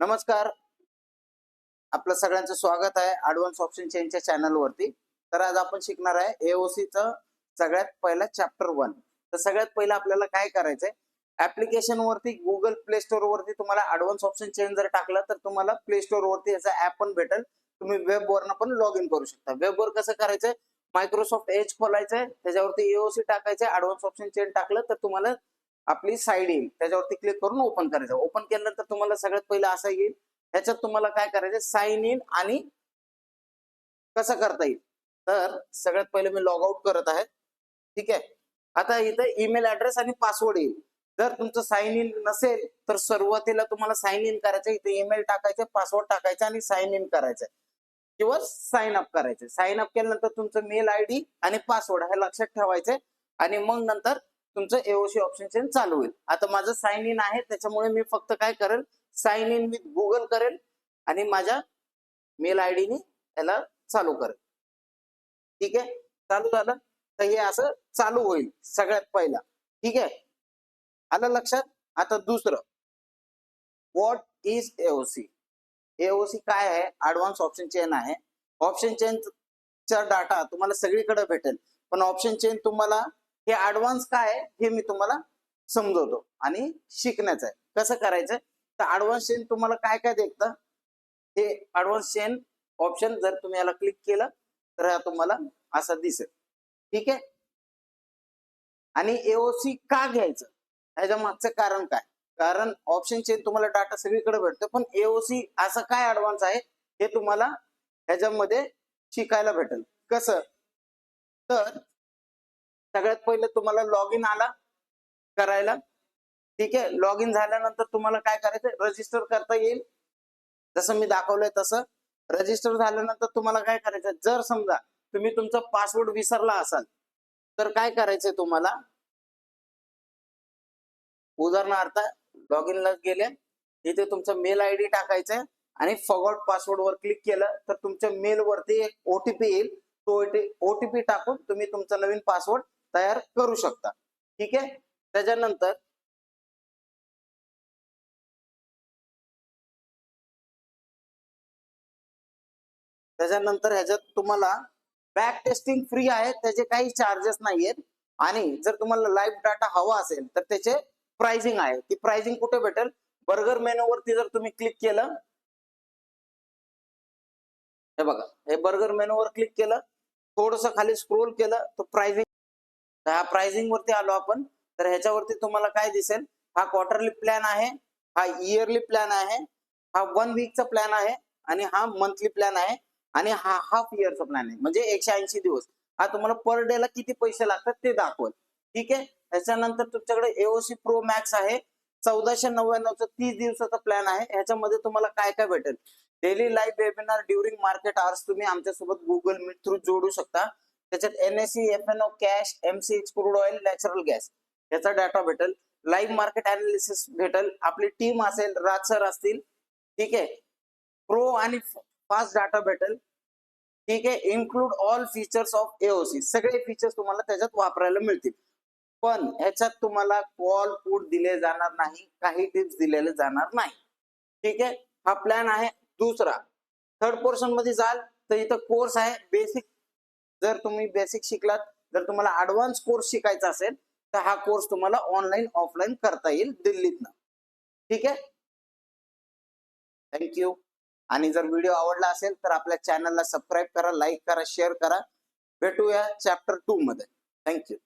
नमस्कार. आपलं सगळ्यांचं स्वागत आहे ऍडव्हान्स ऑप्शन चेनच्या चॅनल वरती. तर आज आपण शिकणार आहे एओसी चं सगळ्यात पहिला चॅप्टर 1. तर सगळ्यात पहिलं आपल्याला काय करायचंय, ऍप्लिकेशन वरती गुगल प्ले स्टोअर वरती तुम्हाला ऍडव्हान्स ऑप्शन चेन जर टाकलं तर तुम्हाला प्ले स्टोअर वरती याचा ऍप पण भेटेल. तुम्ही वेब वरनं पण लॉग इन करू शकता. वेब वर कसं करायचंय, मायक्रोसॉफ्ट एज खोलायचंय, त्याच्यावरती एओसी टाकायचं, ऍडव्हान्स ऑप्शन चेन टाकलं तर तुम्हाला आपली साईड येईल. त्याच्यावरती क्लिक करून ओपन करायचं. ओपन केल्यानंतर तुम्हाला सगळ्यात पहिलं असं येईल, ह्याच्यात तुम्हाला काय करायचं, साइन इन आणि कसं करता येईल. तर सगळ्यात पहिले मी लॉग आउट करत आहे. ठीक आहे. आता इथे ईमेल ऍड्रेस आणि पासवर्ड येईल. जर तुमचं साइन इन नसेल तर सुरुवातीला तुम्हाला साइन इन करायचं, इथे ईमेल टाकायचं, पासवर्ड टाकायचा आणि साइन इन करायचं किंवा साइन अप करायचं. साइन अप केल्यानंतर तुमचं मेल आयडी आणि पासवर्ड हे लक्षात ठेवायचं आणि मग नंतर तुमचं एओसी ऑप्शन चालू होईल. आता माझं साइन इन आहे, त्याच्यामुळे मी फक्त काय करेल, साइन इन विथ गुगल करेल आणि माझ्या मेल आयडीने याला चालू करेल. ठीक आहे. चालू झालं तर हे असं चालू होईल सगळ्यात पहिला. ठीक आहे, आलं लक्षात. आता दुसरं, व्हॉट इज एओसी. एओसी काय आहे, ऍडव्हान्स ऑप्शन चेन आहे. ऑप्शन चेनचा डाटा तुम्हाला सगळीकडे भेटेल, पण ऑप्शन चेन तुम्हाला हे ऍडव्हान्स काय आहे हे मी तुम्हाला समजवतो आणि शिकण्याचं आहे कसं करायचं. तर ऍडव्हान्स चेन तुम्हाला काय काय देखतं, हे ऍडव्हान्स चेन ऑप्शन जर तुम्ही याला क्लिक केलं तर हा तुम्हाला असं दिसेल. ठीक आहे. आणि एओसी का घ्यायचं, ह्याच्या मागचं कारण काय, कारण ऑप्शन चेन तुम्हाला डाटा सगळीकडे भेटतो, पण एओसी असं काय ऍडव्हान्स आहे हे तुम्हाला ह्याच्यामध्ये शिकायला भेटेल. कसं, तर सगळ्यात पहिलं तुम्हाला लॉग इन आला करायला. ठीक आहे. लॉग इन झाल्यानंतर तुम्हाला काय करायचं, रजिस्टर करता येईल. जसं मी दाखवलंय तसं रजिस्टर झाल्यानंतर तुम्हाला काय करायचं, जर समजा तुम्ही तुमचा पासवर्ड विसरला असाल तर काय करायचंय तुम्हाला, उदाहरणार्थ लॉग इनला गेले, इथे तुमचा मेल आयडी टाकायचा आणि फॉरगॉट पासवर्ड वर क्लिक केलं तर तुमच्या मेल वरती एक ओटीपी येईल. तो ओटीपी टाकून तुम्ही तुमचा नवीन पासवर्ड तयार करू शकता. ठीक आहे. त्याच्यानंतर ह्याच्यात तुम्हाला बॅक टेस्टिंग फ्री आहे, त्याचे काही चार्जेस नाहीयेत. आणि जर तुम्हाला लाईव्ह डाटा हवा असेल तर त्याचे प्राइसिंग आहे. ती प्राइसिंग कुठे भेटेल, बर्गर मेनू वरती जर तुम्ही क्लिक केलं, हे बघा, हे बर्गर मेनू वर क्लिक केलं, थोडस खाली स्क्रोल केलं तर प्राइसिंग, ह्या प्राइसिंग वरती आलो आपण. तर ह्याच्यावरती तुम्हाला काय दिसेल, हा क्वार्टरली प्लॅन आहे, हा इयरली प्लॅन आहे, हा 1 वीकचा प्लॅन आहे आणि हा मंथली प्लॅन आहे आणि हा हाफ इयरचा प्लॅन आहे, म्हणजे 180 दिवस. हा तुम्हाला पर डे ला किती पैसे लागतात ते दाखवल. ठीक आहे. त्याच्यानंतर तुमच्याकडे एओसी प्रो मॅक्स आहे, 1499चा 30 दिवसाचा प्लॅन आहे. ह्याच्यामध्ये तुम्हाला काय काय भेटेल, daily live webinar during market hours तुम्ही आमच्यासोबत गुगल मीट थ्रू जोडू शकता. त्याच्यात NSC, FNO, cash, MCX, crude oil, natural gas याचा डाटा भेटेल. लाईव्ह मार्केट अनालिसिस भेटेल, आपली टीम असेल, राज सर असतील. ठीक आहे. प्रो आणि फास्ट डाटा भेटेल. ठीक आहे. Include all features of AOC, सगळे फीचर्स तुम्हाला त्याच्यात वापरायला मिळतील. पण ह्याच्यात तुम्हाला कॉल पुट दिले जाणार नाही, काही टिप्स दिलेले जाणार नाही. ठीक आहे. हा प्लॅन आहे. दुसरा, थर्ड पोर्शन मध्ये जाल तर इथं कोर्स आहे बेसिक. जर तुम्ही बेसिक शिकलात, जर तुम्हाला ऍडव्हान्स कोर्स शिकायचा असेल तर हा कोर्स तुम्हाला ऑनलाईन ऑफलाईन करता येईल दिल्लीतनं. ठीक आहे. थँक्यू. आणि जर व्हिडिओ आवडला असेल तर आपल्या चॅनलला सबस्क्राईब करा, लाईक करा, शेअर करा. भेटूया चॅप्टर 2 मध्ये. थँक्यू.